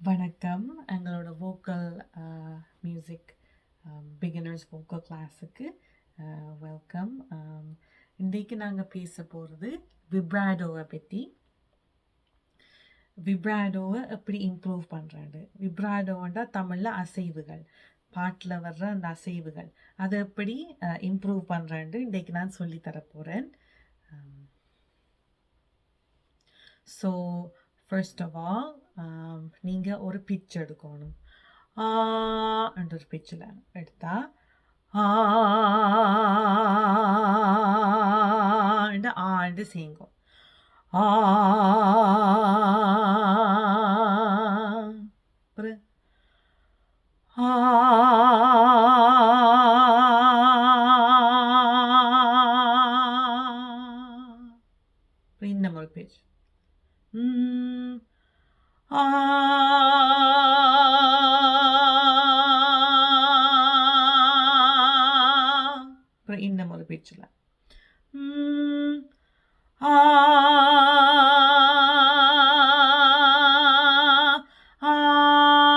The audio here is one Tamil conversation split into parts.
வணக்கம். எங்களோட வோக்கல் மியூசிக் பிகினர்ஸ் வோக்கல் கிளாஸுக்கு வெல்கம். இன்றைக்கு நாங்கள் பேச போகிறது விப்ராடோவை பற்றி. விப்ராடோவை எப்படி இம்ப்ரூவ் பண்ணுறாண்டு. விப்ராடோண்டா தமிழில் அசைவுகள், பாட்டில் வர்ற அந்த அசைவுகள் அதை எப்படி இம்ப்ரூவ் பண்ணுறாண்டு இன்றைக்கு நான் சொல்லித்தரப்போகிறேன். ஸோ ஃபர்ஸ்ட் ஆஃப் ஆல் நீங்கள் ஒரு பிச் எடுக்கணும். என்ற ஒரு பிச்சில் எடுத்தால் ஆண்டு செய்யுங்க. அப்புறம் இன்னும் ஒரு பிச். அப்புறம் இன்னும் ஒரு பிச்சில்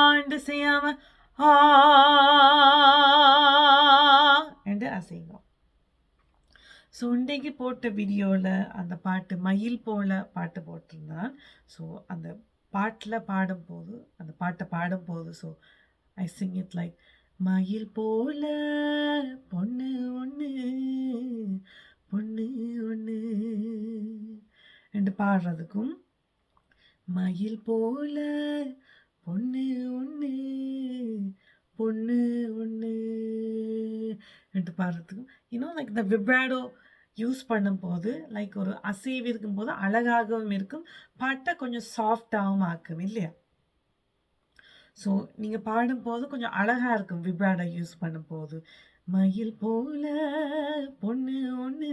ஆண்டு செய்யாம என்று அசைங்கும். ஸோ இன்றைக்கு போட்ட வீடியோவில் அந்த பாட்டு மயில் போல பாட்டு போட்டிருந்தான். ஸோ அந்த பாட்டில் பாடும்போது அந்த பாட்டை பாடும்போது so I Singh it like மயில் போல பொண்ணு ஒன்று பொண்ணு ஒன்று என்று பாடுறதுக்கும் மயில் போல பொண்ணு ஒன்று பொண்ணு ஒன்று என்று பாடுறதுக்கும் இன்னும் லைக் இந்த விப்ராடோ யூஸ் பண்ணும்போது லைக் ஒரு அசைவு இருக்கும்போது அழகாகவும் இருக்கும், பாட்டை கொஞ்சம் சாஃப்டாகவும் ஆக்கும் இல்லையா? ஸோ நீங்கள் பாடும்போது கொஞ்சம் அழகாக இருக்கும் விப்ராடோ யூஸ் பண்ணும்போது. மயில் போல பொண்ணு ஒன்று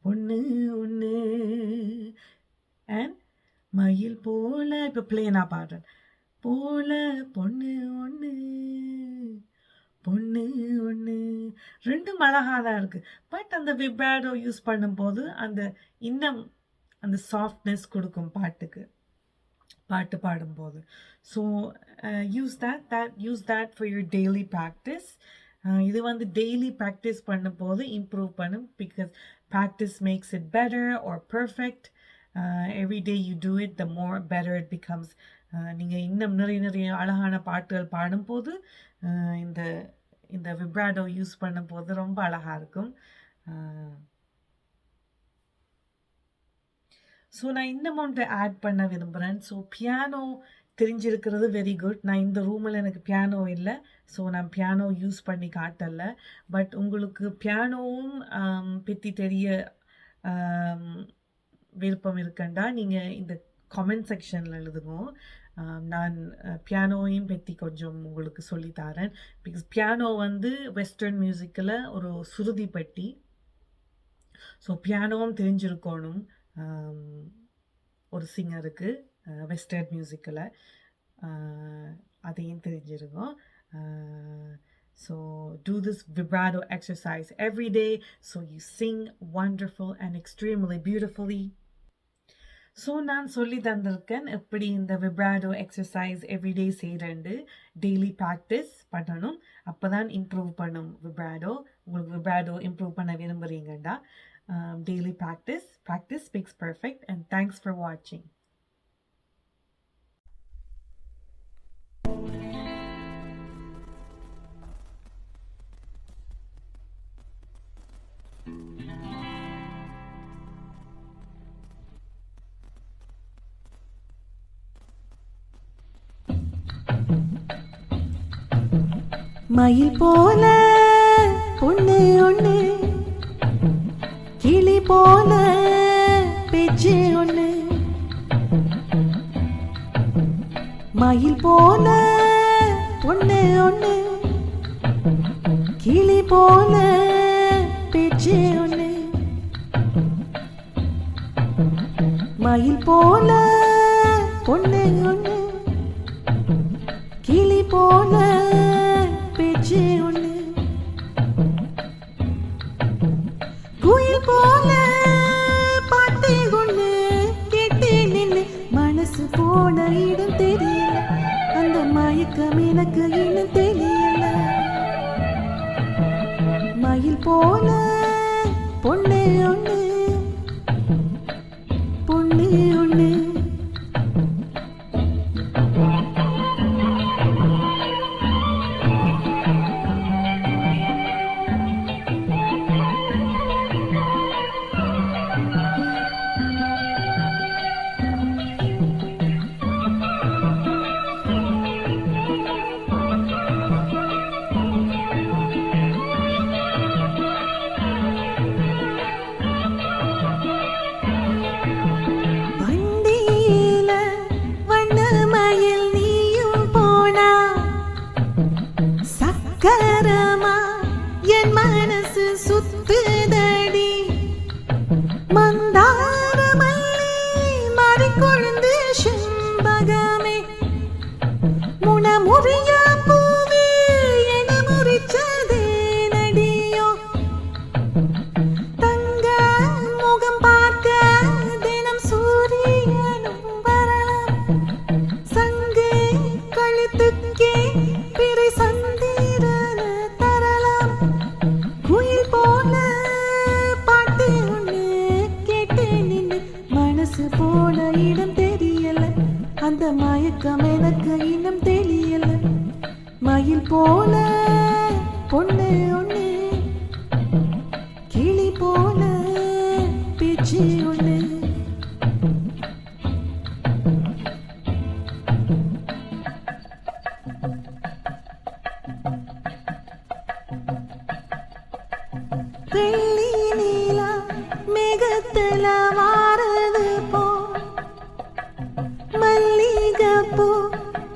பொண்ணு ஒன்று அண்ட் மயில் போல இப்போ பிளேனாக பாடுறேன் போல பொண்ணு ஒன்று பொண்ணு ஒன்று ரெண்டும் அழகாக தான் இருக்குது. பட் அந்த விப்ராடோ யூஸ் பண்ணும்போது அந்த இன்னும் அந்த சாஃப்ட்னஸ் கொடுக்கும் பாட்டுக்கு, பாட்டு பாடும்போது. So use that for your daily practice. இது வந்து டெய்லி ப்ராக்டிஸ் பண்ணும்போது இம்ப்ரூவ் பண்ணும். Because practice makes it better or perfect. Every day you do it the more better it becomes. நீங்கள் இன்னும் நிறைய அழகான பாட்டுகள் பாடும்போது இந்த இந்த விப்ராடோ யூஸ் பண்ணும்போது ரொம்ப அழகாக இருக்கும். ஸோ நான் இன்னும் ஒன்று ஆட் பண்ண விரும்புகிறேன். ஸோ பியானோ தெரிஞ்சிருக்கிறது வெரி குட். நான் இந்த ரூமில் எனக்கு பியானோ இல்லை, ஸோ நான் பியானோ யூஸ் பண்ணி காட்டலை. பட் உங்களுக்கு பியானோவும் பற்றி தெரிய விருப்பம் இருக்குண்டா நீங்கள் இந்த கமெண்ட் செக்ஷனில் எழுதுங்க. நான் பியானோவையும் பற்றி கொஞ்சம் உங்களுக்கு சொல்லித்தரேன். பிகாஸ் பியானோ வந்து வெஸ்டர்ன் மியூசிக்கில் ஒரு சுருதி பெட்டி. ஸோ பியானோவும் தெரிஞ்சிருக்கணும் ஒரு சிங்கருக்கு வெஸ்டர்ன் மியூசிக்கில், அதையும் தெரிஞ்சிருக்கோம். So do this vibrato exercise every day so you sing wonderful and extremely beautifully. So நான் சொல்லி தந்திருக்கேன் எப்படி இந்த விப்ராடோ எக்ஸசைஸ் எவ்ரிடே செய்கிறேன்னு. டெய்லி ப்ராக்டிஸ் பண்ணணும், அப்போ தான் இம்ப்ரூவ் பண்ணும் விப்ராடோ. உங்களுக்கு விப்ராடோ இம்ப்ரூவ் பண்ண விரும்புகிறீங்கடா, daily practice makes perfect. And thanks for வாட்சிங். மயில் போல பொண்ணு ஒண்ணு கிளி போல பேச்சு ஒண்ணு. மயில் போல பொண்ணு ஒண்ணு கிளி போல பேச்சு ஒண்ணு. மயில் போல பொண்ணு ஒண்ணு கிளி போல பேச்சு ஒண்ணு. குயில் போல பாட்டு ஒண்ணு கேட்டு நின்னு மனசு போன இடம் எனக்கு இன்னும் தெரியல. மயில் போல பொண்ணு ஒண்ணு, பொண்ணு ஒண்ணு. வண்டியில வண்ணமயில் நீயும் போனா, சக்கரமா என் மனசு சுத்துதடி. மந்தார மல்லி மாறிக்கொழுந்து செண்பகமே, முனமுறிய பூவே என முறிச்சதே நடியோ. தங்க முகம் பார்க்க தினம் சூரியனும் வரலாம். சங்கு கழுத்துக்கே பிறை சந்திரன தரலாம். குயில் போல பாட்டு ஒண்ணு கேட்டு நின்று மனசு போன இடம் தெரியல. அந்த மயக்கம் எனக்கு இன்னும் தெரியல. மயில் போல பொண்ணு ஒண்ணு, கிளி போல பேச்சு ஒண்ணு. வெள்ளி நீலா மேகத்துல வாரது போ, மல்லிகைப்பூ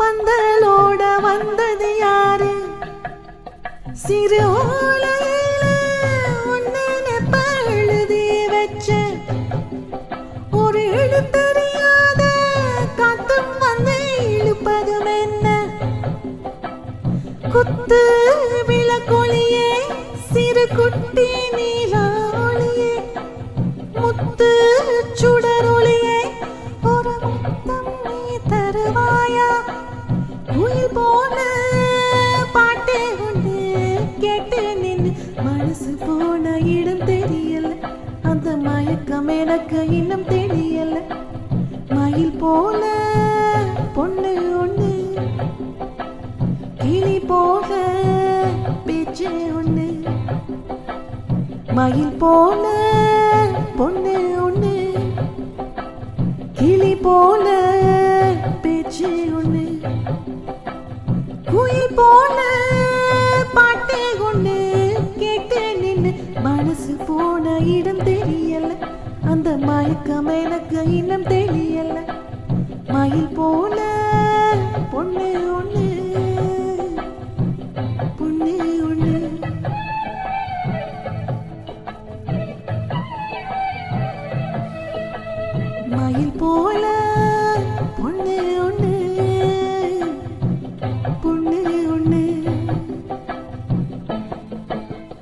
பந்தலோட வந்தது யாரு? சிறு ஓலையில ஒன்னு நெப்ப எழுதி வச்ச, ஒரு எழுத்தறியாத காத்தும் வந்து இழுப்பதும் என்ன? குத்து விளக்கொளியே சிறு குட்டி நீலாளியே, முத்து சுடரொளியே ஒரு முத்தம் நீ தருவாயா? குயில் போல பாட்டு ஒண்ணு கேட்டு நின்று மனசு போன இடம் தெரியல. அந்த மயக்கம் எனக்கு இன்னும் தெரியல. மயில் போல பொண்ணு ஒண்ணு, கிளி போல பேச்சு ஒண்ணு. மயில் போல பொண்ணு ஒண்ணு, கிளி போல பேச்சு ஒண்ணு. குயில் போல பாட்டு ஒண்ணு கேட்டு நின்று மனசு போன இடம் தெரியல. அந்த மயக்கம் எனக்கு இன்னும் தெரியல. மயில் போல பொண்ணு ஒண்ணு, பொண்ணு ஒண்ணு. மயில் போல